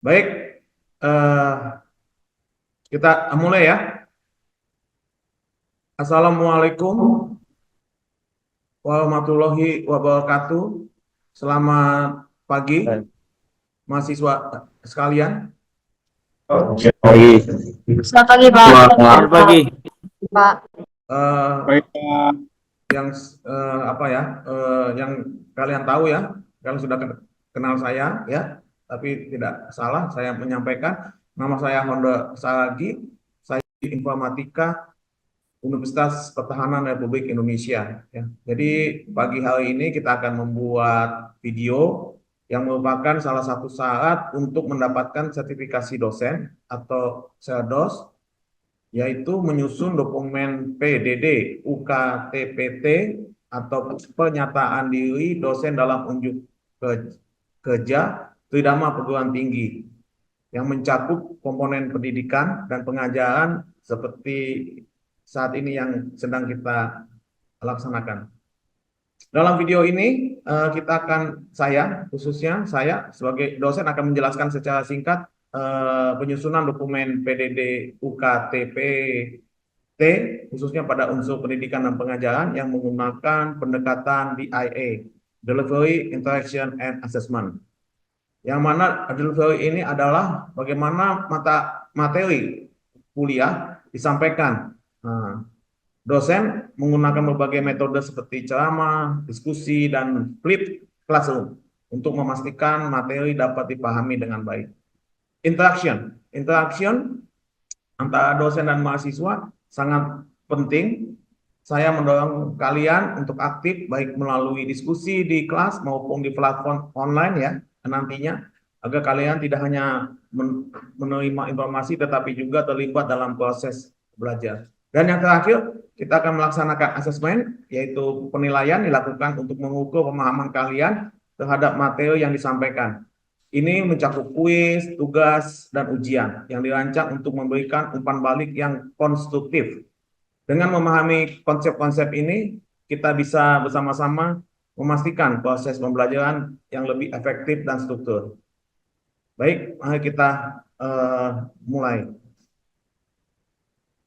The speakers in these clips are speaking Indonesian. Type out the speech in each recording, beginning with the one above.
Baik, eh, kita mulai ya. Assalamualaikum warahmatullahi wabarakatuh. Selamat pagi, mahasiswa sekalian. Pagi. Selamat pagi, Pak. Selamat pagi. Pak. Eh, yang apa ya? Yang kalian tahu ya, kalian sudah kenal saya ya. Tapi tidak salah saya menyampaikan nama saya Honda Saragi. Saya di Informatika Universitas Pertahanan Republik Indonesia. Ya. Jadi pagi hari ini kita akan membuat video yang merupakan salah satu syarat untuk mendapatkan sertifikasi dosen atau SERDOS, yaitu menyusun dokumen PDD UKTPT atau pernyataan diri dosen dalam unjuk kerja Tridharma Perguruan Tinggi yang mencakup komponen pendidikan dan pengajaran seperti saat ini yang sedang kita laksanakan. Dalam video ini kita akan khususnya saya sebagai dosen akan menjelaskan secara singkat penyusunan dokumen PDD UKTPT khususnya pada unsur pendidikan dan pengajaran yang menggunakan pendekatan DIA, Delivery, Interaction, and Assessment. Yang mana delivery ini adalah bagaimana materi kuliah disampaikan. Nah, dosen menggunakan berbagai metode seperti ceramah, diskusi, dan flip classroom untuk memastikan materi dapat dipahami dengan baik. Interaction antara dosen dan mahasiswa sangat penting. Saya mendorong kalian untuk aktif baik melalui diskusi di kelas maupun di platform online ya nantinya, agar kalian tidak hanya menerima informasi tetapi juga terlibat dalam proses belajar. Dan yang terakhir, kita akan melaksanakan asesmen, yaitu penilaian dilakukan untuk mengukur pemahaman kalian terhadap materi yang disampaikan. Ini mencakup kuis, tugas, dan ujian yang dirancang untuk memberikan umpan balik yang konstruktif. Dengan memahami konsep-konsep ini, kita bisa bersama-sama memastikan proses pembelajaran yang lebih efektif dan struktur. Baik, mari kita mulai.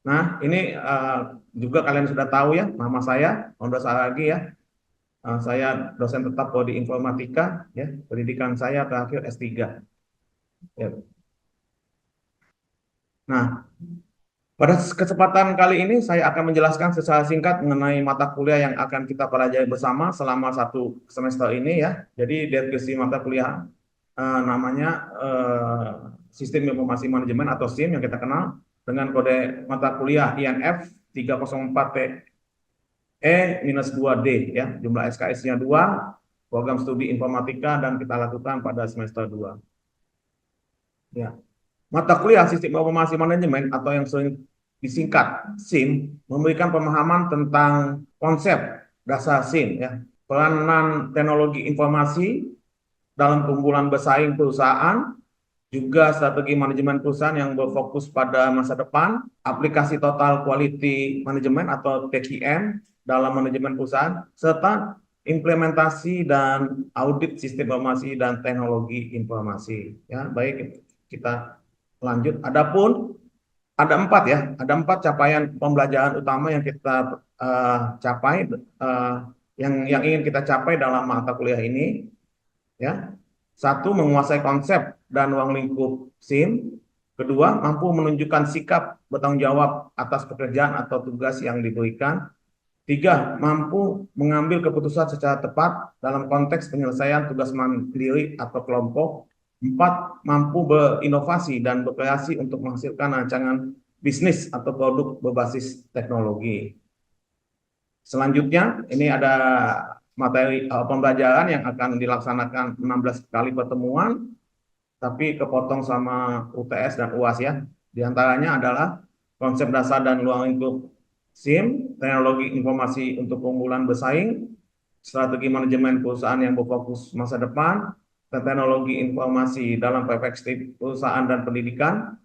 Nah, ini juga kalian sudah tahu ya, nama saya Honda Saragi ya. Saya dosen tetap prodi informatika ya. Pendidikan saya terakhir S3. Ya. Nah, pada kesempatan kali ini saya akan menjelaskan secara singkat mengenai mata kuliah yang akan kita pelajari bersama selama 1 semester ini ya. Jadi deskripsi mata kuliah namanya Sistem Informasi Manajemen atau SIM yang kita kenal dengan kode mata kuliah INF 304TE-2D ya. Jumlah SKS-nya 2, program studi informatika, dan kita lakukan pada semester 2. Ya. Mata kuliah Sistem Informasi Manajemen atau yang sering disingkat SIM memberikan pemahaman tentang konsep dasar SIM ya. Peranan teknologi informasi dalam keunggulan bersaing perusahaan, juga strategi manajemen perusahaan yang berfokus pada masa depan, aplikasi total quality management atau TQM dalam manajemen perusahaan, serta implementasi dan audit sistem informasi dan teknologi informasi. Ya, baik, kita lanjut. Adapun ada 4 ya, ada 4 capaian pembelajaran utama yang kita capai, yang ingin kita capai dalam mata kuliah ini. Ya, 1, menguasai konsep dan ruang lingkup SIM. Kedua, mampu menunjukkan sikap bertanggung jawab atas pekerjaan atau tugas yang diberikan. 3, mampu mengambil keputusan secara tepat dalam konteks penyelesaian tugas mandiri atau kelompok. 4, mampu berinovasi dan berkreasi untuk menghasilkan rancangan bisnis atau produk berbasis teknologi. Selanjutnya, ini ada materi pembelajaran yang akan dilaksanakan 16 kali pertemuan, tapi kepotong sama UTS dan UAS ya. Di antaranya adalah konsep dasar dan ruang lingkup SIM, teknologi informasi untuk keunggulan bersaing, strategi manajemen perusahaan yang berfokus masa depan, dan teknologi informasi dalam perspektif perusahaan dan pendidikan,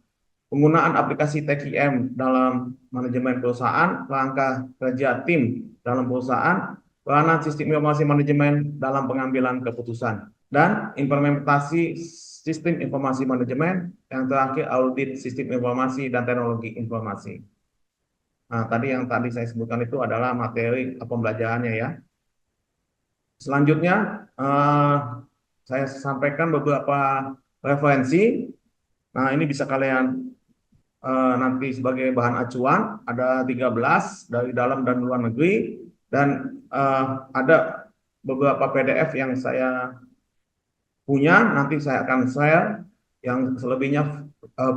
penggunaan aplikasi TQM dalam manajemen perusahaan, langkah kerja tim dalam perusahaan, peranan sistem informasi manajemen dalam pengambilan keputusan, dan implementasi sistem informasi manajemen, yang terakhir audit sistem informasi dan teknologi informasi. Nah, tadi yang tadi saya sebutkan itu adalah materi pembelajarannya ya. Selanjutnya, saya sampaikan beberapa referensi. Nah, ini bisa kalian nanti sebagai bahan acuan. Ada 13 dari dalam dan luar negeri. Dan ada beberapa PDF yang saya punya. Nanti saya akan share. Yang selebihnya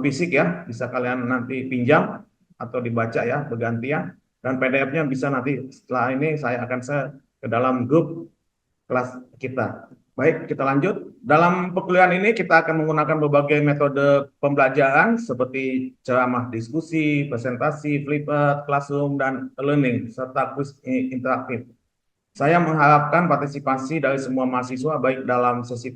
fisik ya. Bisa kalian nanti pinjam atau dibaca ya, bergantian. Dan PDF-nya bisa nanti setelah ini saya akan share ke dalam grup kelas kita. Baik, kita lanjut. Dalam perkuliahan ini kita akan menggunakan berbagai metode pembelajaran seperti ceramah diskusi, presentasi, flipchart, classroom, dan learning, serta quiz interaktif. Saya mengharapkan partisipasi dari semua mahasiswa baik dalam sesi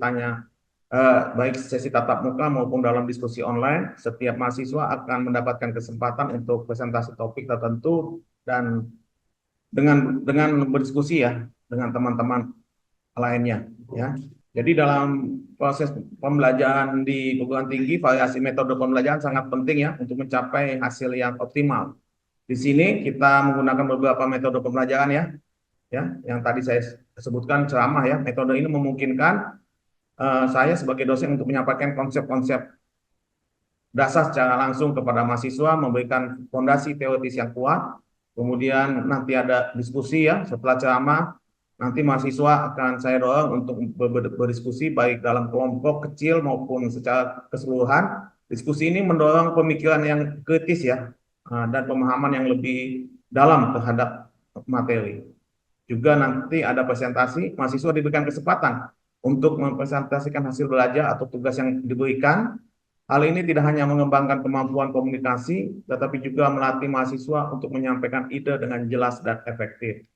baik sesi tatap muka maupun dalam diskusi online. Setiap mahasiswa akan mendapatkan kesempatan untuk presentasi topik tertentu dan dengan berdiskusi ya dengan teman-teman lainnya ya. Jadi dalam proses pembelajaran di perguruan tinggi, variasi metode pembelajaran sangat penting ya untuk mencapai hasil yang optimal. Di sini kita menggunakan beberapa metode pembelajaran ya, yang tadi saya sebutkan ceramah ya. Metode ini memungkinkan saya sebagai dosen untuk menyampaikan konsep-konsep dasar secara langsung kepada mahasiswa, memberikan fondasi teoritis yang kuat. Kemudian nanti ada diskusi ya setelah ceramah. Nanti mahasiswa akan saya dorong untuk berdiskusi baik dalam kelompok kecil maupun secara keseluruhan. Diskusi ini mendorong pemikiran yang kritis ya, dan pemahaman yang lebih dalam terhadap materi. Juga nanti ada presentasi, mahasiswa diberikan kesempatan untuk mempresentasikan hasil belajar atau tugas yang diberikan. Hal ini tidak hanya mengembangkan kemampuan komunikasi, tetapi juga melatih mahasiswa untuk menyampaikan ide dengan jelas dan efektif.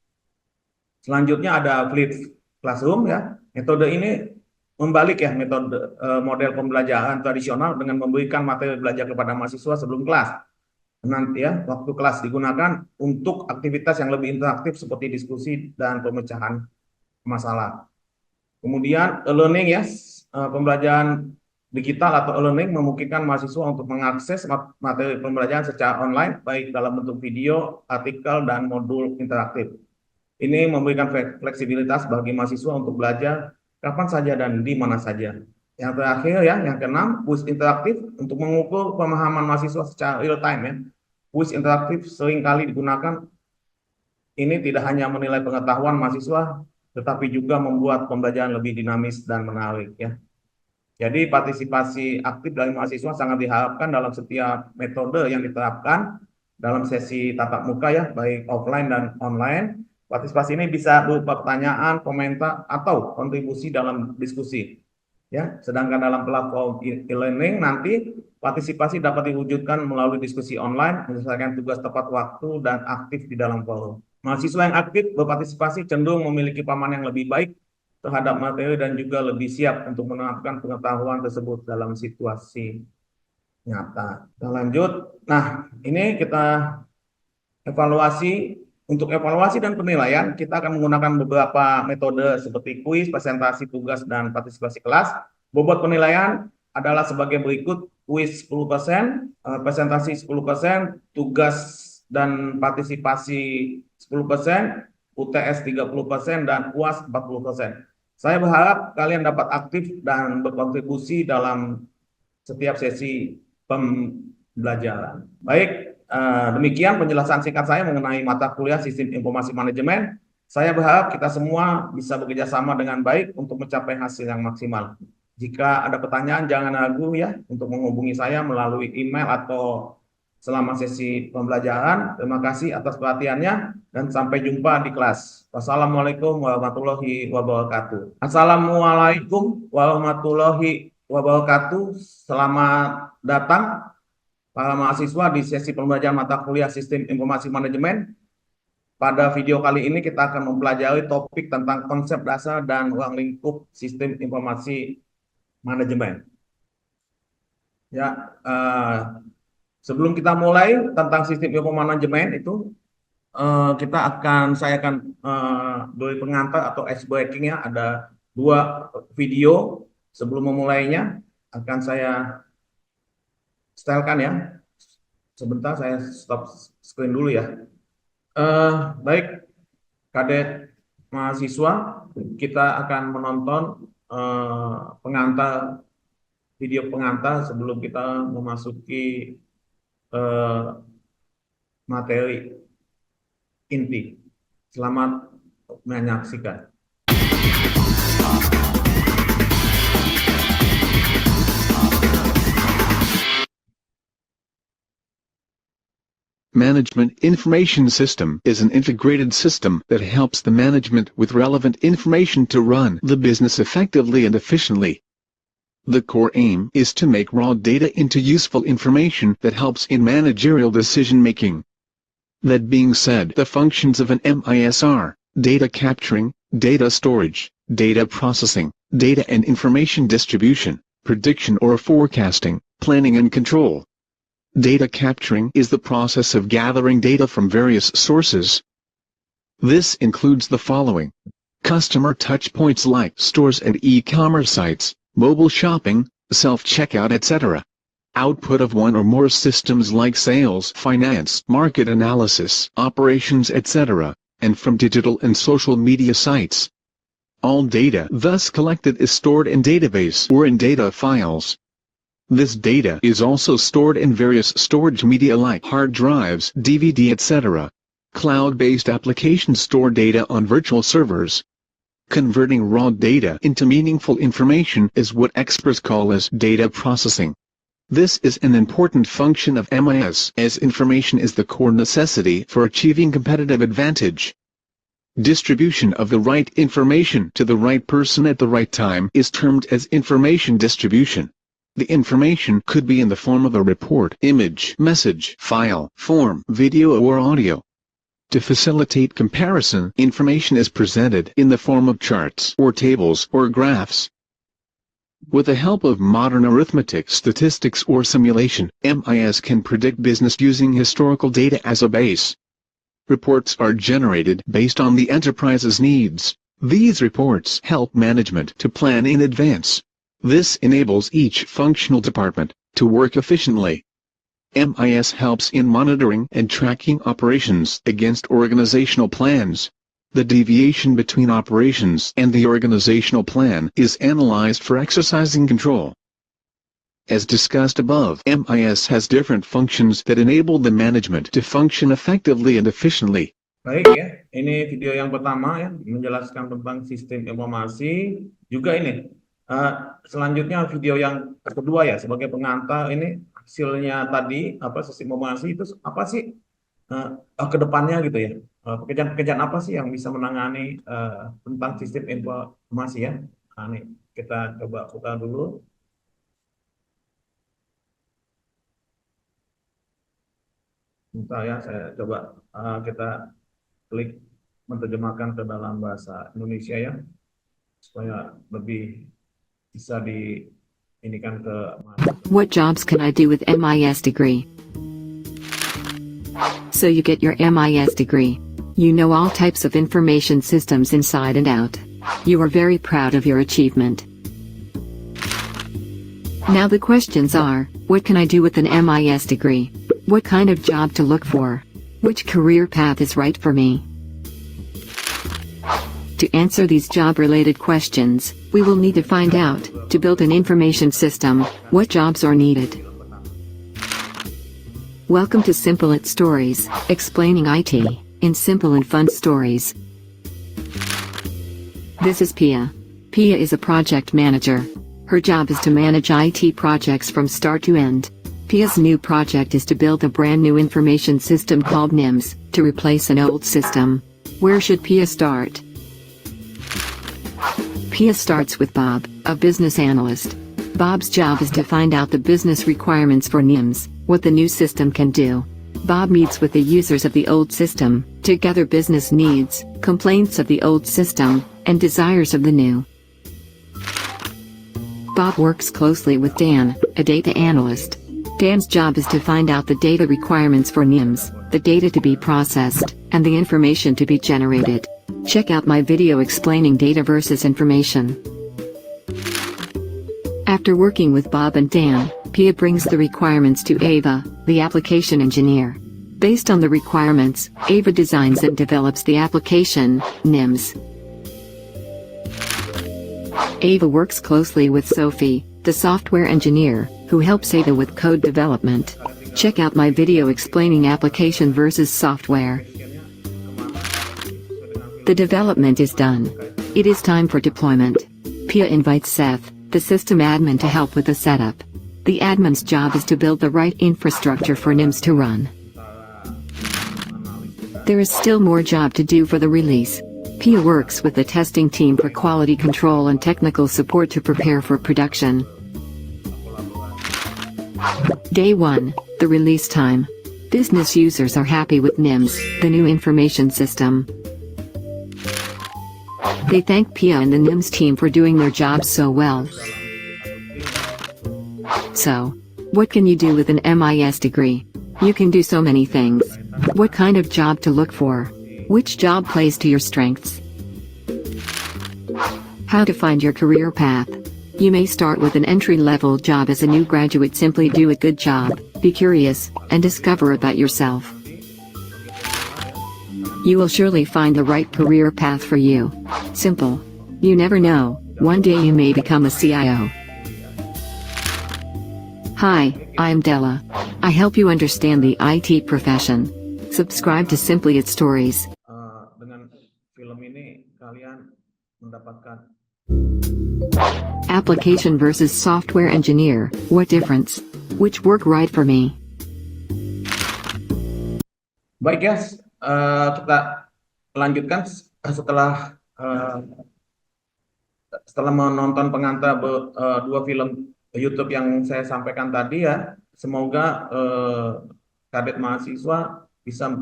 Selanjutnya ada flipped classroom ya. Metode ini membalik ya metode model pembelajaran tradisional dengan memberikan materi belajar kepada mahasiswa sebelum kelas. Nanti ya waktu kelas digunakan untuk aktivitas yang lebih interaktif seperti diskusi dan pemecahan masalah. Kemudian e-learning ya, pembelajaran digital atau e-learning memungkinkan mahasiswa untuk mengakses materi pembelajaran secara online baik dalam bentuk video, artikel, dan modul interaktif. Ini memberikan fleksibilitas bagi mahasiswa untuk belajar kapan saja dan di mana saja. Yang terakhir ya, yang keenam, kuis interaktif untuk mengukur pemahaman mahasiswa secara real time ya. Kuis interaktif seringkali digunakan. Ini tidak hanya menilai pengetahuan mahasiswa, tetapi juga membuat pembelajaran lebih dinamis dan menarik ya. Jadi partisipasi aktif dari mahasiswa sangat diharapkan dalam setiap metode yang diterapkan dalam sesi tatap muka ya, baik offline dan online. Partisipasi ini bisa berupa pertanyaan, komentar, atau kontribusi dalam diskusi. Ya, sedangkan dalam platform e-learning nanti partisipasi dapat diwujudkan melalui diskusi online, menyelesaikan tugas tepat waktu dan aktif di dalam forum. Mahasiswa yang aktif berpartisipasi cenderung memiliki pemahaman yang lebih baik terhadap materi dan juga lebih siap untuk menerapkan pengetahuan tersebut dalam situasi nyata. Kita lanjut. Nah, ini kita evaluasi. Untuk evaluasi dan penilaian, kita akan menggunakan beberapa metode seperti kuis, presentasi tugas, dan partisipasi kelas. Bobot penilaian adalah sebagai berikut: kuis 10%, presentasi 10%, tugas dan partisipasi 10%, UTS 30%, dan UAS 40%. Saya berharap kalian dapat aktif dan berkontribusi dalam setiap sesi pembelajaran. Baik. Demikian penjelasan singkat saya mengenai mata kuliah Sistem Informasi Manajemen. Saya berharap kita semua bisa bekerja sama dengan baik untuk mencapai hasil yang maksimal. Jika ada pertanyaan, jangan ragu ya untuk menghubungi saya melalui email atau selama sesi pembelajaran. Terima kasih atas perhatiannya dan sampai jumpa di kelas. Wassalamualaikum warahmatullahi wabarakatuh. Assalamualaikum warahmatullahi wabarakatuh. Selamat datang para mahasiswa di sesi pembelajaran mata kuliah Sistem Informasi Manajemen. Pada video kali ini kita akan mempelajari topik tentang konsep dasar dan ruang lingkup Sistem Informasi Manajemen. Ya, sebelum kita mulai tentang Sistem Informasi Manajemen itu, saya akan beri pengantar atau ice breaking ya. Ada 2 video sebelum memulainya. akan saya setelkan ya. Sebentar saya stop screen dulu ya. Baik, Kadek mahasiswa, kita akan menonton video pengantar sebelum kita memasuki materi inti. Selamat menyaksikan. Management Information System is an integrated system that helps the management with relevant information to run the business effectively and efficiently. The core aim is to make raw data into useful information that helps in managerial decision-making. That being said, the functions of an MIS are data capturing, data storage, data processing, data and information distribution, prediction or forecasting, planning and control. Data capturing is the process of gathering data from various sources. This includes the following: customer touchpoints like stores and e-commerce sites, mobile shopping, self-checkout, etc. Output of one or more systems like sales, finance, market analysis, operations, etc., and from digital and social media sites. All data thus collected is stored in database or in data files. This data is also stored in various storage media like hard drives, DVD, etc. Cloud-based applications store data on virtual servers. Converting raw data into meaningful information is what experts call as data processing. This is an important function of MIS, as information is the core necessity for achieving competitive advantage. Distribution of the right information to the right person at the right time is termed as information distribution. The information could be in the form of a report, image, message, file, form, video or audio. To facilitate comparison, information is presented in the form of charts or tables or graphs. With the help of modern arithmetic, statistics or simulation, MIS can predict business using historical data as a base. Reports are generated based on the enterprise's needs. These reports help management to plan in advance. This enables each functional department to work efficiently. MIS helps in monitoring and tracking operations against organizational plans. The deviation between operations and the organizational plan is analyzed for exercising control. As discussed above, MIS has different functions that enable the management to function effectively and efficiently. Baik ya, ini video yang pertama ya, menjelaskan tentang sistem informasi. Juga ini, selanjutnya video yang kedua ya, sebagai pengantar ini hasilnya tadi, sistem informasi itu apa sih ke depannya gitu ya. Pekerjaan-pekerjaan apa sih yang bisa menangani tentang sistem informasi ya. Nah, ini kita coba buka dulu. Bentar ya, saya coba kita klik menerjemahkan ke dalam bahasa Indonesia ya, supaya lebih bisa diinikan ke. What jobs can I do with MIS degree? So you get your MIS degree. You know all types of information systems inside and out. You are very proud of your achievement. Now the questions are, what can I do with an MIS degree? What kind of job to look for? Which career path is right for me? To answer these job-related questions, we will need to find out, to build an information system, what jobs are needed. Welcome to Simple It Stories, explaining IT, in simple and fun stories. This is Pia. Pia is a project manager. Her job is to manage IT projects from start to end. Pia's new project is to build a brand new information system called NIMS, to replace an old system. Where should Pia start? Pia starts with Bob, a business analyst. Bob's job is to find out the business requirements for NIMS, what the new system can do. Bob meets with the users of the old system, to gather business needs, complaints of the old system, and desires of the new. Bob works closely with Dan, a data analyst. Dan's job is to find out the data requirements for NIMS, the data to be processed, and the information to be generated. Check out my video explaining data versus information. After working with Bob and Dan, Pia brings the requirements to Ava, the application engineer. Based on the requirements, Ava designs and develops the application, NIMS. Ava works closely with Sophie, the software engineer, who helps Ava with code development. Check out my video explaining application versus software. The development is done. It is time for deployment. Pia invites Seth, the system admin, to help with the setup. The admin's job is to build the right infrastructure for NIMS to run. There is still more job to do for the release. Pia works with the testing team for quality control and technical support to prepare for production. Day 1, the release time. Business users are happy with NIMS, the new information system. They thank Pia and the NIMS team for doing their job so well. So, what can you do with an MIS degree? You can do so many things. What kind of job to look for? Which job plays to your strengths? How to find your career path. You may start with an entry-level job as a new graduate. Simply do a good job, be curious, and discover about yourself. You will surely find the right career path for you. Simple. You never know, one day you may become a CIO. Hi, I'm Della. I help you understand the IT profession. Subscribe to Simply It Stories. Dengan film ini kalian mendapatkan Application versus software engineer, what difference? Which work right for me? baik ya, kita lanjutkan setelah menonton pengantar dua film YouTube yang saya sampaikan tadi ya. Semoga kadet mahasiswa bisa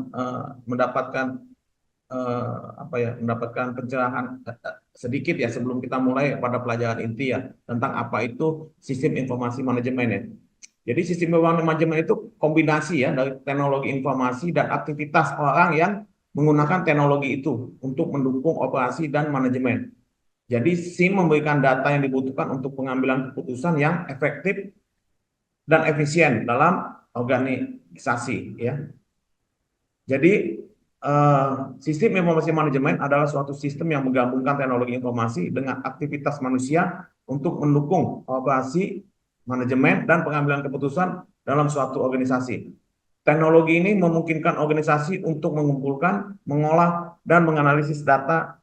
mendapatkan mendapatkan pencerahan sedikit ya sebelum kita mulai pada pelajaran inti ya tentang apa itu sistem informasi manajemen ya. Jadi sistem informasi manajemen itu kombinasi ya dari teknologi informasi dan aktivitas orang yang menggunakan teknologi itu untuk mendukung operasi dan manajemen. Jadi SIM memberikan data yang dibutuhkan untuk pengambilan keputusan yang efektif dan efisien dalam organisasi ya. Jadi sistem informasi manajemen adalah suatu sistem yang menggabungkan teknologi informasi dengan aktivitas manusia untuk mendukung operasi, manajemen, dan pengambilan keputusan dalam suatu organisasi. Teknologi ini memungkinkan organisasi untuk mengumpulkan, mengolah, dan menganalisis data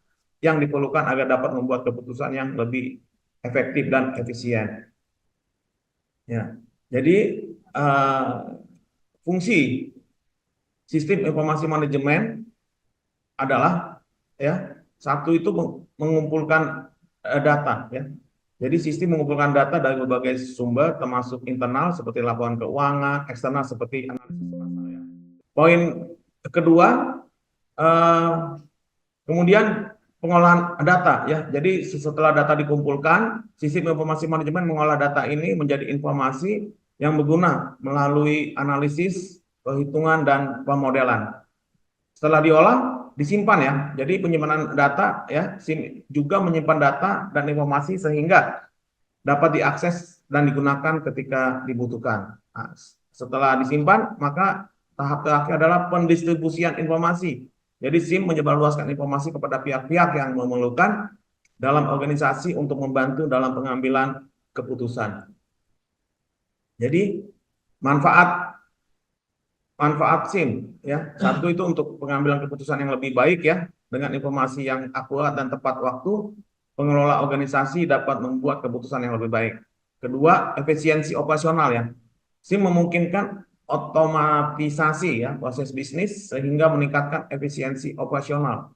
yang diperlukan agar dapat membuat keputusan yang lebih efektif dan efisien. Ya, jadi fungsi sistem informasi manajemen adalah ya satu itu mengumpulkan data ya. Jadi sistem mengumpulkan data dari berbagai sumber termasuk internal seperti laporan keuangan, eksternal seperti analisis pasar ya. Poin kedua kemudian pengolahan data ya. Jadi setelah data dikumpulkan, sistem informasi manajemen mengolah data ini menjadi informasi yang berguna melalui analisis, perhitungan, dan pemodelan. Setelah diolah, disimpan ya. Jadi penyimpanan data ya, SIM juga menyimpan data dan informasi sehingga dapat diakses dan digunakan ketika dibutuhkan. Nah, setelah disimpan, maka tahap terakhir adalah pendistribusian informasi. Jadi SIM menyebarluaskan informasi kepada pihak-pihak yang memerlukan dalam organisasi untuk membantu dalam pengambilan keputusan. Jadi manfaat SIM ya. Satu itu untuk pengambilan keputusan yang lebih baik ya, dengan informasi yang akurat dan tepat waktu, pengelola organisasi dapat membuat keputusan yang lebih baik. Kedua, efisiensi operasional ya. SIM memungkinkan otomatisasi ya proses bisnis sehingga meningkatkan efisiensi operasional.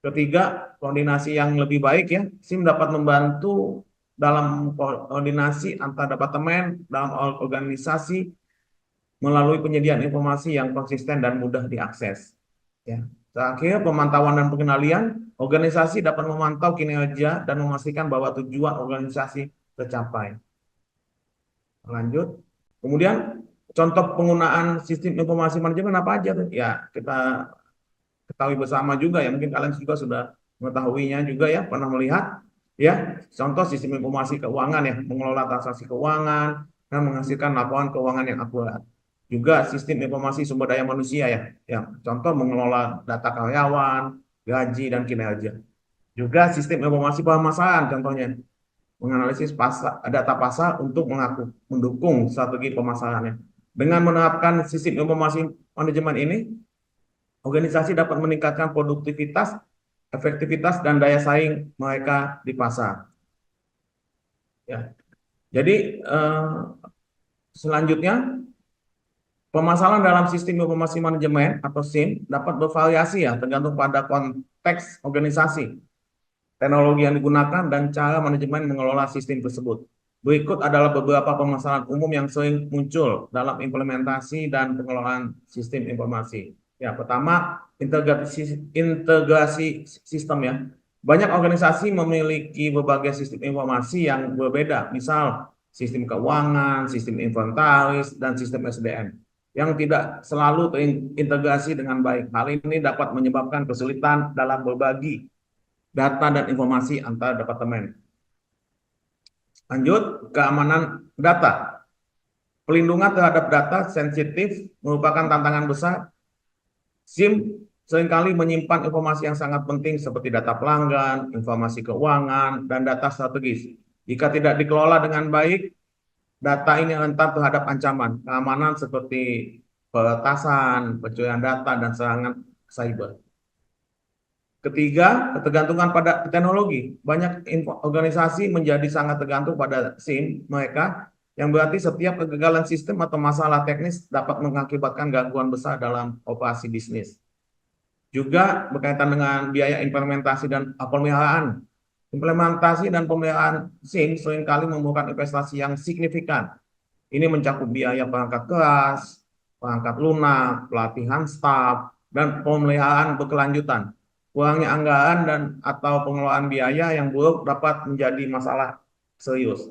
Ketiga, koordinasi yang lebih baik ya. SIM dapat membantu dalam koordinasi antar departemen dalam organisasi melalui penyediaan informasi yang konsisten dan mudah diakses. Ya. Terakhir, pemantauan dan pengendalian, organisasi dapat memantau kinerja dan memastikan bahwa tujuan organisasi tercapai. Lanjut. Kemudian, contoh penggunaan sistem informasi manajemen apa aja tuh? Ya, kita ketahui bersama juga ya, mungkin kalian juga sudah mengetahuinya juga ya, pernah melihat. Ya, contoh sistem informasi keuangan ya, mengelola transaksi keuangan dan menghasilkan laporan keuangan yang akurat. Juga sistem informasi sumber daya manusia ya, contoh mengelola data karyawan, gaji dan kinerja. Juga sistem informasi pemasaran, contohnya menganalisis data pasar untuk mendukung strategi pemasarannya. Dengan menerapkan sistem informasi manajemen ini, organisasi dapat meningkatkan produktivitas, efektivitas, dan daya saing mereka di pasar. Ya. Jadi selanjutnya, permasalahan dalam sistem informasi manajemen atau SIM dapat bervariasi ya, tergantung pada konteks organisasi, teknologi yang digunakan, dan cara manajemen mengelola sistem tersebut. Berikut adalah beberapa permasalahan umum yang sering muncul dalam implementasi dan pengelolaan sistem informasi. Ya, pertama, integrasi sistem ya. Banyak organisasi memiliki berbagai sistem informasi yang berbeda, misal sistem keuangan, sistem inventaris, dan sistem SDM yang tidak selalu terintegrasi dengan baik. Hal ini dapat menyebabkan kesulitan dalam berbagi data dan informasi antar departemen. Lanjut, keamanan data. Pelindungan terhadap data sensitif merupakan tantangan besar. SIM seringkali menyimpan informasi yang sangat penting seperti data pelanggan, informasi keuangan, dan data strategis. Jika tidak dikelola dengan baik, data ini rentan terhadap ancaman keamanan seperti peretasan, pencurian data, dan serangan cyber. Ketiga, ketergantungan pada teknologi. Banyak organisasi menjadi sangat tergantung pada SIM mereka, yang berarti setiap kegagalan sistem atau masalah teknis dapat mengakibatkan gangguan besar dalam operasi bisnis. Juga berkaitan dengan biaya implementasi dan pemeliharaan. Implementasi dan pemeliharaan SIM seringkali memerlukan investasi yang signifikan. Ini mencakup biaya perangkat keras, perangkat lunak, pelatihan staf, dan pemeliharaan berkelanjutan. Kurangnya anggaran dan atau pengelolaan biaya yang buruk dapat menjadi masalah serius.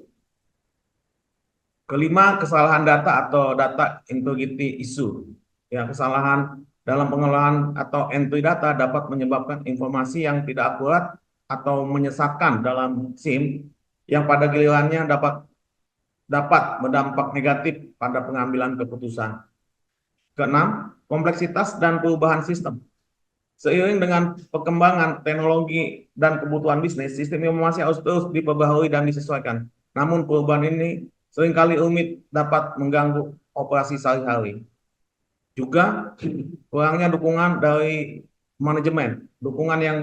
Kelima, kesalahan data atau data integrity issue. Ya, kesalahan dalam pengelolaan atau entry data dapat menyebabkan informasi yang tidak akurat atau menyesatkan dalam SIM yang pada gilirannya dapat berdampak negatif pada pengambilan keputusan. Keenam, kompleksitas dan perubahan sistem. Seiring dengan perkembangan teknologi dan kebutuhan bisnis, sistem informasi harus terus diperbaharui dan disesuaikan. Namun perubahan ini seringkali rumit, dapat mengganggu operasi sehari-hari. Juga kurangnya dukungan dari manajemen. Dukungan yang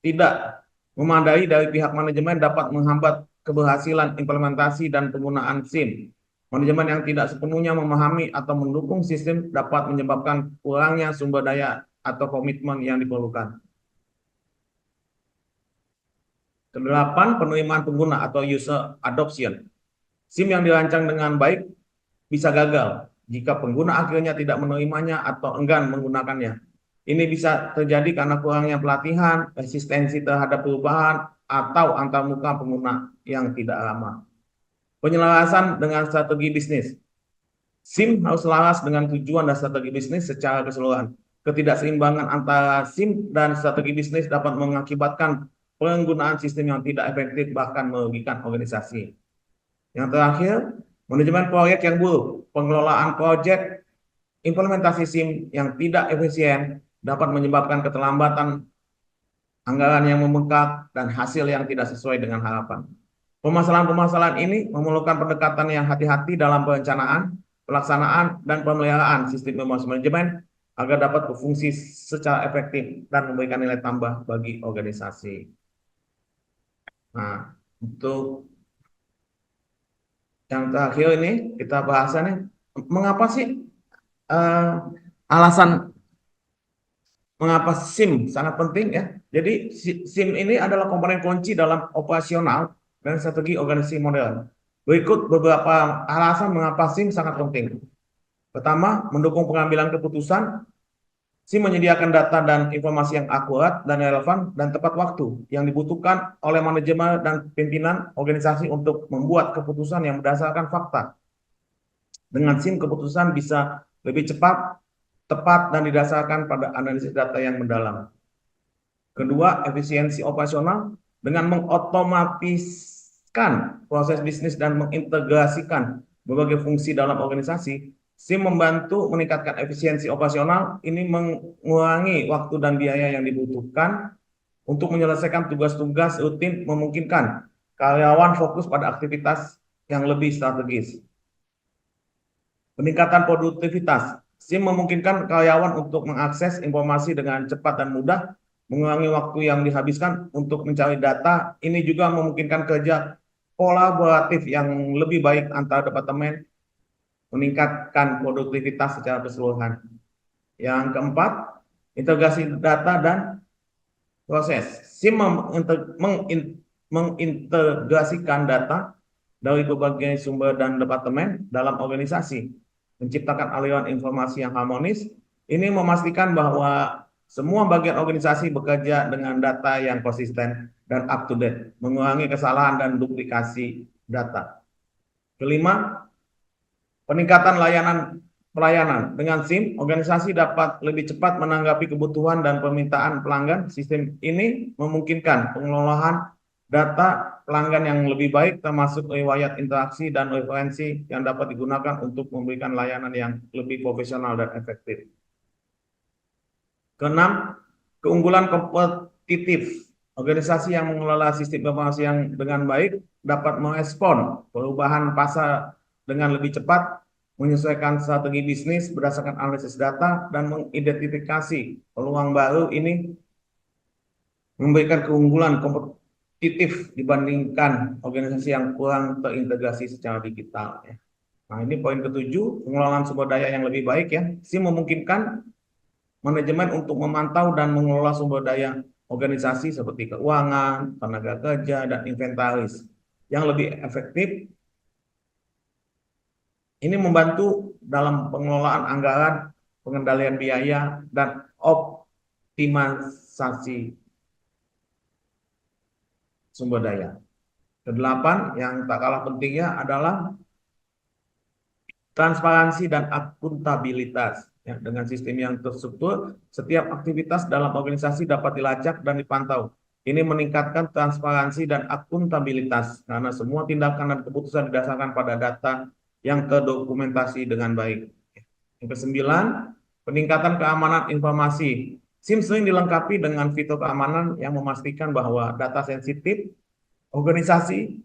tidak memadai dari pihak manajemen dapat menghambat keberhasilan implementasi dan penggunaan SIM. Manajemen yang tidak sepenuhnya memahami atau mendukung sistem dapat menyebabkan kurangnya sumber daya atau komitmen yang diperlukan. Kedelapan, penerimaan pengguna atau user adoption. SIM yang dirancang dengan baik bisa gagal jika pengguna akhirnya tidak menerimanya atau enggan menggunakannya. Ini bisa terjadi karena kurangnya pelatihan, resistensi terhadap perubahan, atau antarmuka pengguna yang tidak ramah. Penyelarasan dengan strategi bisnis. SIM harus selaras dengan tujuan dan strategi bisnis secara keseluruhan. Ketidakseimbangan antara SIM dan strategi bisnis dapat mengakibatkan penggunaan sistem yang tidak efektif, bahkan merugikan organisasi. Yang terakhir, manajemen proyek yang buruk. Pengelolaan proyek implementasi SIM yang tidak efisien dapat menyebabkan keterlambatan, anggaran yang membengkak, dan hasil yang tidak sesuai dengan harapan. Permasalahan-permasalahan ini memerlukan pendekatan yang hati-hati dalam perencanaan, pelaksanaan, dan pemeliharaan sistem informasi manajemen agar dapat berfungsi secara efektif dan memberikan nilai tambah bagi organisasi. Nah, untuk yang terakhir ini kita bahasannya, mengapa sih alasan mengapa SIM sangat penting ya. Jadi SIM ini adalah komponen kunci dalam operasional dan strategi organisasi modern. Berikut beberapa alasan mengapa SIM sangat penting. Pertama, mendukung pengambilan keputusan. SIM menyediakan data dan informasi yang akurat dan relevan dan tepat waktu yang dibutuhkan oleh manajemen dan pimpinan organisasi untuk membuat keputusan yang berdasarkan fakta. Dengan SIM, keputusan bisa lebih cepat, tepat, dan didasarkan pada analisis data yang mendalam. Kedua, efisiensi operasional. dengan mengotomatiskan proses bisnis dan mengintegrasikan berbagai fungsi dalam organisasi, SIM membantu meningkatkan efisiensi operasional, ini mengurangi waktu dan biaya yang dibutuhkan untuk menyelesaikan tugas-tugas rutin, memungkinkan karyawan fokus pada aktivitas yang lebih strategis. Peningkatan produktivitas, SIM memungkinkan karyawan untuk mengakses informasi dengan cepat dan mudah, mengurangi waktu yang dihabiskan untuk mencari data. Ini juga memungkinkan kerja kolaboratif yang lebih baik antar departemen, meningkatkan produktivitas secara keseluruhan. Yang keempat, integrasi data dan proses. SIM mengintegrasikan data dari berbagai sumber dan departemen dalam organisasi, menciptakan aliran informasi yang harmonis. Ini memastikan bahwa semua bagian organisasi bekerja dengan data yang konsisten dan up to date, mengurangi kesalahan dan duplikasi data. Kelima, peningkatan pelayanan. Dengan SIM, organisasi dapat lebih cepat menanggapi kebutuhan dan permintaan pelanggan. Sistem ini memungkinkan pengelolaan data pelanggan yang lebih baik, termasuk riwayat interaksi dan referensi yang dapat digunakan untuk memberikan layanan yang lebih profesional dan efektif. Keenam, keunggulan kompetitif. Organisasi yang mengelola sistem informasi yang dengan baik dapat merespon perubahan pasar dengan lebih cepat, menyesuaikan strategi bisnis berdasarkan analisis data, dan mengidentifikasi peluang baru. Ini memberikan keunggulan kompetitif dibandingkan organisasi yang kurang terintegrasi secara digital. Nah, ini poin ketujuh, pengelolaan sumber daya yang lebih baik ya. SIM memungkinkan manajemen untuk memantau dan mengelola sumber daya organisasi seperti keuangan, tenaga kerja, dan inventaris yang lebih efektif. Ini membantu dalam pengelolaan anggaran, pengendalian biaya, dan optimalisasi sumber daya. Kedelapan, yang tak kalah pentingnya adalah transparansi dan akuntabilitas. Ya, dengan sistem yang terstruktur, setiap aktivitas dalam organisasi dapat dilacak dan dipantau. Ini meningkatkan transparansi dan akuntabilitas karena semua tindakan dan keputusan didasarkan pada data yang terdokumentasi dengan baik. Yang kesembilan, peningkatan keamanan informasi. SIM sering dilengkapi dengan fitur keamanan yang memastikan bahwa data sensitif organisasi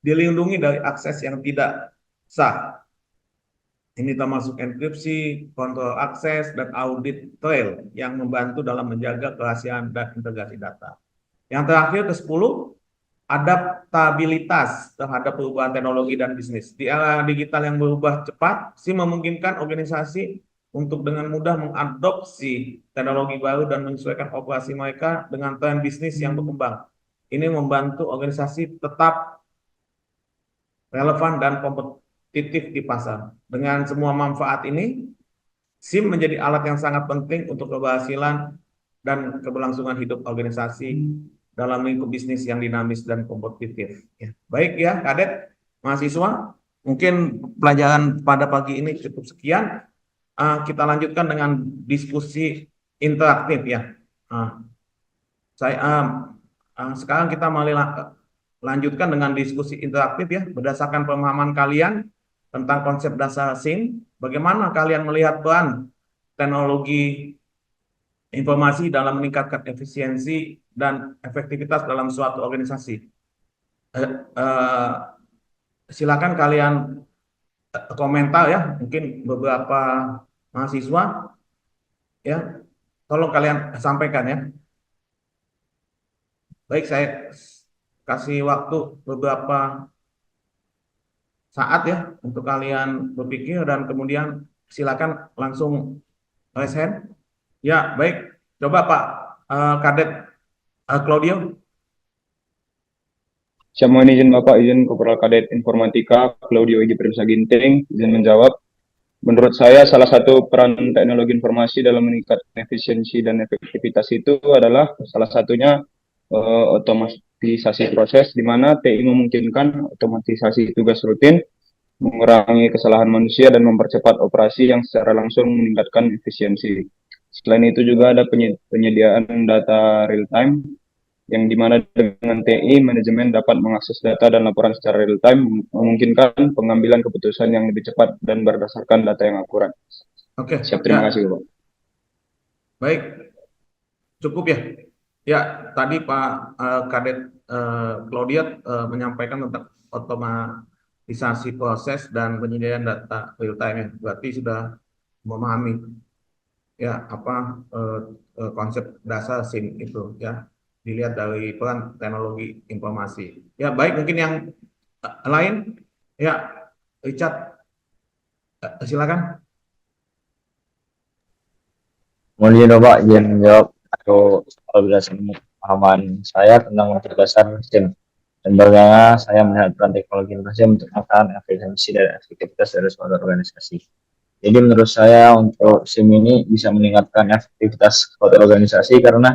dilindungi dari akses yang tidak sah. Ini termasuk enkripsi, kontrol akses, dan audit trail yang membantu dalam menjaga kerahasiaan dan integrasi data. Yang terakhir, ke-10, adaptabilitas terhadap perubahan teknologi dan bisnis. Di era digital yang berubah cepat, SIM memungkinkan organisasi untuk dengan mudah mengadopsi teknologi baru dan menyesuaikan operasi mereka dengan tren bisnis yang berkembang. Ini membantu organisasi tetap relevan dan kompetitif di pasar. Dengan semua manfaat ini, SIM menjadi alat yang sangat penting untuk keberhasilan dan keberlangsungan hidup organisasi dalam lingkup bisnis yang dinamis dan kompetitif. Ya. Baik ya, Kadet, mahasiswa, mungkin pelajaran pada pagi ini cukup sekian. Kita lanjutkan dengan diskusi interaktif ya. Sekarang kita lanjutkan dengan diskusi interaktif ya, berdasarkan pemahaman kalian tentang konsep dasar SIM. Bagaimana kalian melihat peran teknologi informasi dalam meningkatkan efisiensi dan efektivitas dalam suatu organisasi? Silakan kalian komentar ya, mungkin beberapa mahasiswa ya, tolong kalian sampaikan ya. Baik, saya kasih waktu beberapa saat ya untuk kalian berpikir dan kemudian silakan langsung raise hand. Ya, baik. Coba Pak Kadet Claudio. Saya mohon izin Bapak, izin Kopral Kadet Informatika Claudio Egi Primsa Ginting, izin menjawab. Menurut saya salah satu peran teknologi informasi dalam meningkatkan efisiensi dan efektivitas itu adalah salah satunya otomatisasi proses, di mana TI memungkinkan otomatisasi tugas rutin, mengurangi kesalahan manusia dan mempercepat operasi yang secara langsung meningkatkan efisiensi. Selain itu juga ada penyediaan data real time yang dimana dengan TI, manajemen dapat mengakses data dan laporan secara real time, memungkinkan pengambilan keputusan yang lebih cepat dan berdasarkan data yang akurat. Oke, Siap, ya, terima kasih, Bapak. baik, cukup ya. Ya, tadi Pak Kadet Claudia menyampaikan tentang otomatisasi proses dan penyediaan data real time ya. Berarti sudah memahami ya apa konsep dasar SIM itu ya. Dilihat dari peran teknologi informasi. Ya, baik, mungkin yang lain ya, Richard, silakan. Mohon izin Bapak, izin menjawab atau soal berdasarkan pemahaman saya tentang konsep dasar SIM dan bagaimana saya melihat peran teknologi informasi untuk meningkatkan efisiensi dan efektivitas dari suatu organisasi. Jadi menurut saya untuk SIM ini bisa meningkatkan efektivitas suatu organisasi karena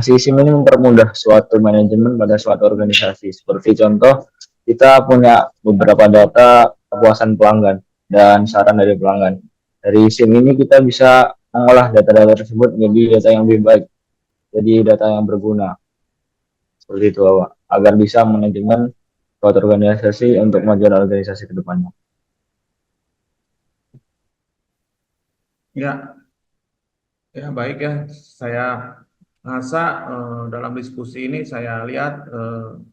si SIM ini mempermudah suatu manajemen pada suatu organisasi. Seperti contoh, kita punya beberapa data kepuasan pelanggan dan saran dari pelanggan. Dari SIM ini kita bisa mengolah data-data tersebut menjadi data yang lebih baik, jadi data yang berguna. Seperti itu, Bapak, agar bisa manajemen suatu organisasi untuk kemajuan organisasi ke depannya. Ya, ya baik ya. Saya rasa dalam diskusi ini saya lihat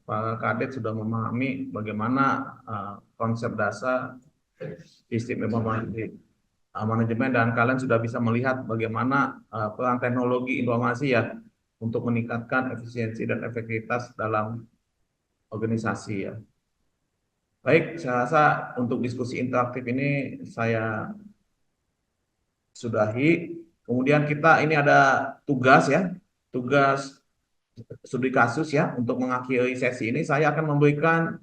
Pak Kadet sudah memahami bagaimana konsep dasar sistem informasi manajemen, dan kalian sudah bisa melihat bagaimana peran teknologi informasi ya untuk meningkatkan efisiensi dan efektivitas dalam organisasi ya. Baik, saya rasa untuk diskusi interaktif ini saya sudahi. Kemudian kita ini ada tugas ya, tugas studi kasus ya. Untuk mengakhiri sesi ini saya akan memberikan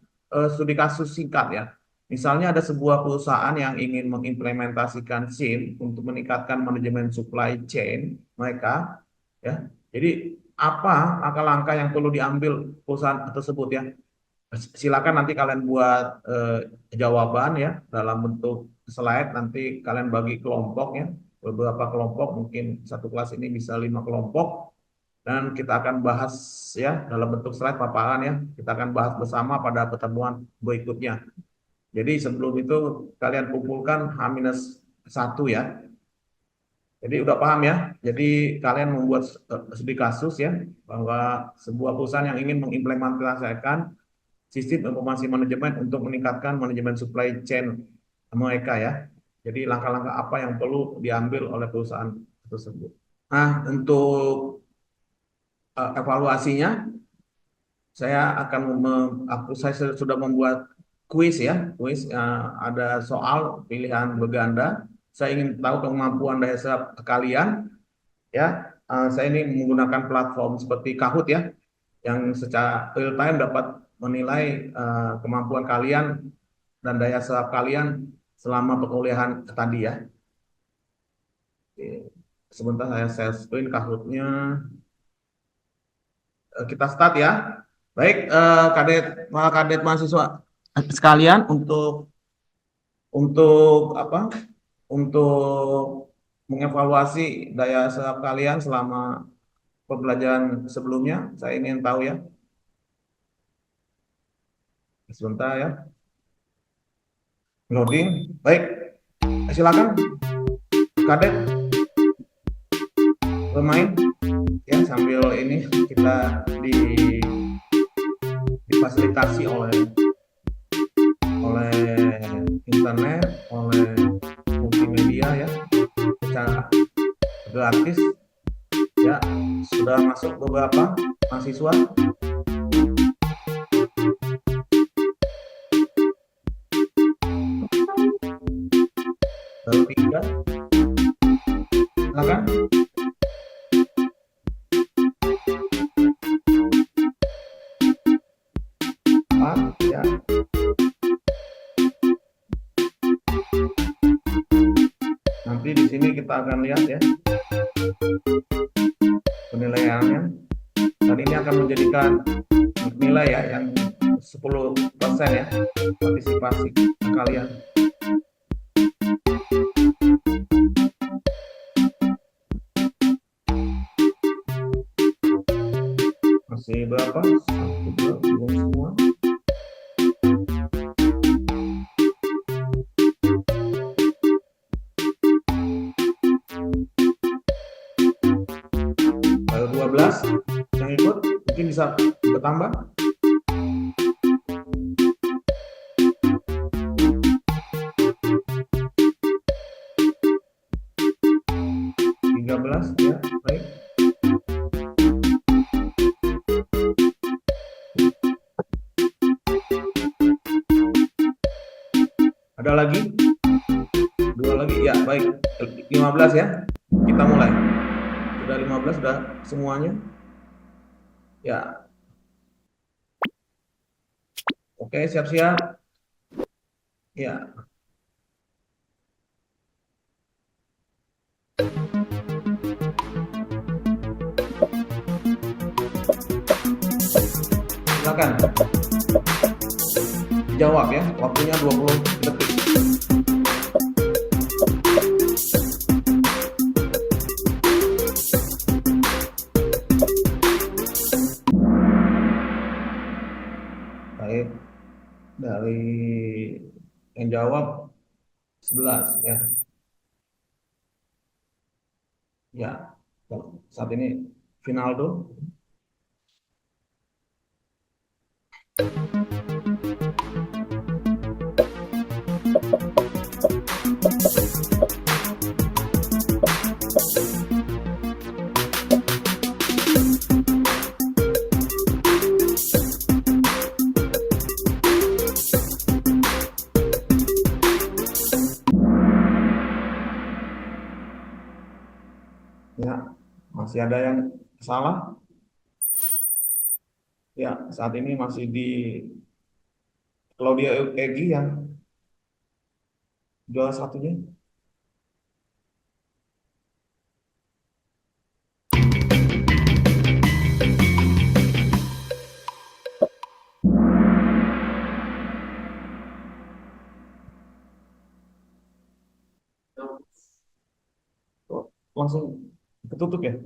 studi kasus singkat ya. Misalnya ada sebuah perusahaan yang ingin mengimplementasikan SIM untuk meningkatkan manajemen supply chain mereka ya. Jadi apa langkah-langkah yang perlu diambil perusahaan tersebut ya? Silakan nanti kalian buat jawaban ya dalam bentuk slide, nanti kalian bagi kelompok ya, beberapa kelompok, mungkin satu kelas ini bisa 5 kelompok, dan kita akan bahas ya dalam bentuk slide paparan ya, kita akan bahas bersama pada pertemuan berikutnya. Jadi sebelum itu kalian kumpulkan H-1 ya. Jadi udah paham ya. Jadi kalian membuat studi kasus ya, bahwa sebuah perusahaan yang ingin mengimplementasikan sistem informasi manajemen untuk meningkatkan manajemen supply chain mereka ya. Jadi langkah-langkah apa yang perlu diambil oleh perusahaan tersebut. Nah, untuk evaluasinya saya sudah membuat kuis ya, ada soal pilihan berganda. Saya ingin tahu kemampuan daya serap kalian ya. Saya ini menggunakan platform seperti Kahoot ya, yang secara real time dapat menilai kemampuan kalian dan daya serap kalian selama perkuliahan tadi ya. Oke. Sebentar saya share screen Kahoot-nya. Kita start ya. Baik, kadet mahasiswa sekalian, untuk apa? Untuk mengevaluasi daya serap kalian selama pembelajaran sebelumnya, saya ingin tahu ya. Sebentar ya. Loading. Baik. Silakan Kadet bermain ya, sambil ini kita difasilitasi oleh internet, oleh multimedia ya, secara gratis ya. Sudah masuk beberapa mahasiswa. Baru 3. Silakan. Ya. Nanti di sini kita akan lihat ya penilaiannya, dan ini akan menjadikan nilai ya yang 10% ya partisipasi kalian. Masih Dari berapa? 1, 2, bingung semua. Lalu 12 yang ikut mungkin bisa bertambah. Tiga belas ya, baik. Ada lagi? Dua lagi ya, baik. 15 ya. Kita mulai. Sudah 15 sudah semuanya. Ya. Oke, siap-siap. Ya. Silakan. Jawab ya. Waktunya 20 detik. Baik. Dari yang jawab 11 ya. Ya. Saat ini Finaldo. Ya, masih ada yang salah? Ya, saat ini masih di Claudia Egy yang juara satunya. Oh, langsung ketutup ya?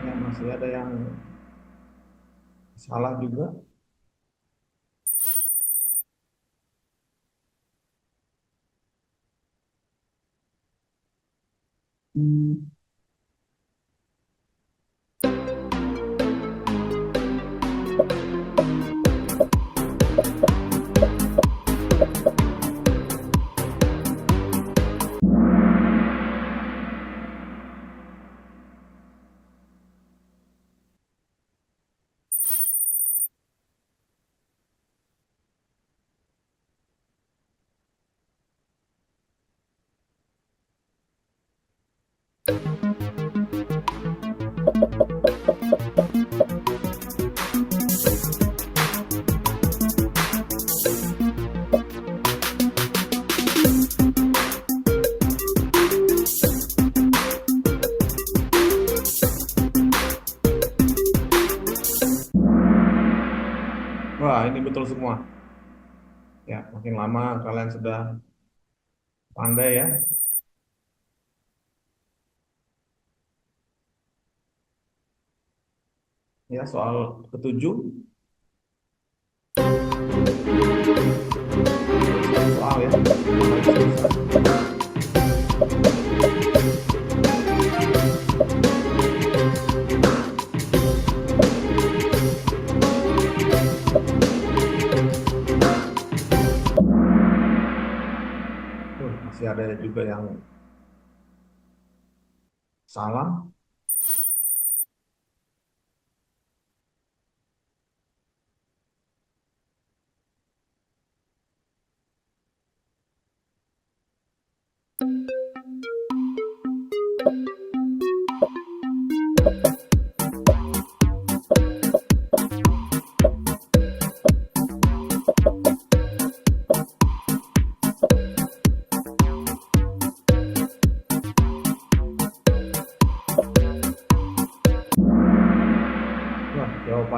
Ya, masih ada yang salah juga. Wah, ini betul semua. Ya, makin lama kalian sudah pandai ya. Ya, soal ketujuh. Soal ya. Masih ada juga yang salah.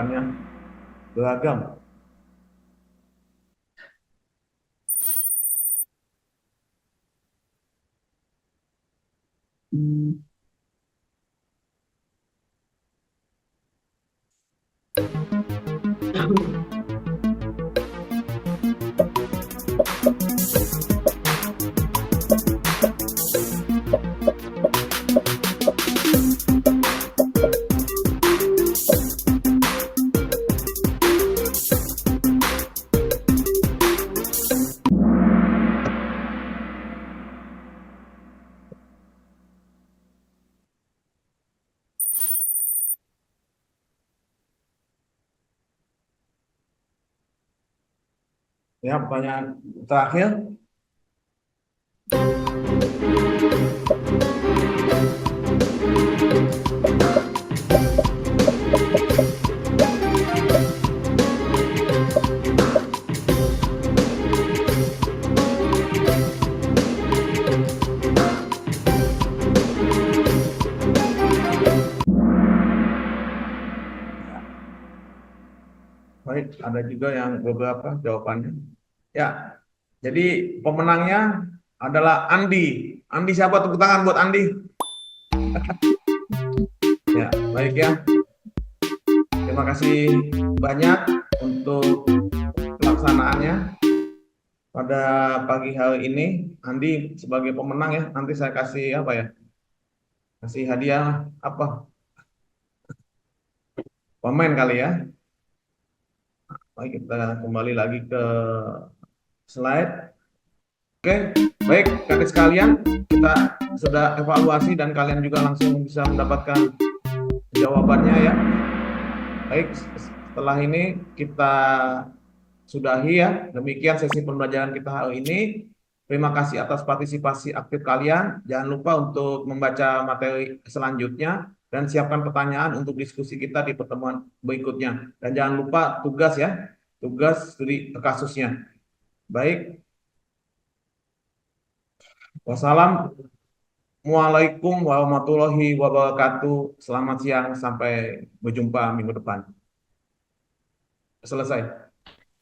jawabannya beragam. Ya, pertanyaan terakhir. Baik, ada juga yang beberapa jawabannya. Ya, jadi pemenangnya adalah Andi. Andi siapa? Tepuk tangan buat Andi. Ya, baik ya. Terima kasih banyak untuk pelaksanaannya pada pagi hari ini. Andi sebagai pemenang ya. Nanti saya kasih apa ya? Kasih hadiah apa? Pemain kali ya. Baik, kita kembali lagi ke slide. Oke, baik kakak sekalian, kita sudah evaluasi dan kalian juga langsung bisa mendapatkan jawabannya ya. Baik, setelah ini kita sudahi ya. Demikian sesi pembelajaran kita hari ini. Terima kasih atas partisipasi aktif kalian. Jangan lupa untuk membaca materi selanjutnya dan siapkan pertanyaan untuk diskusi kita di pertemuan berikutnya. Dan jangan lupa tugas ya, tugas studi kasusnya. Baik. Wassalamualaikum warahmatullahi wabarakatuh. Selamat siang, sampai berjumpa minggu depan. Selesai.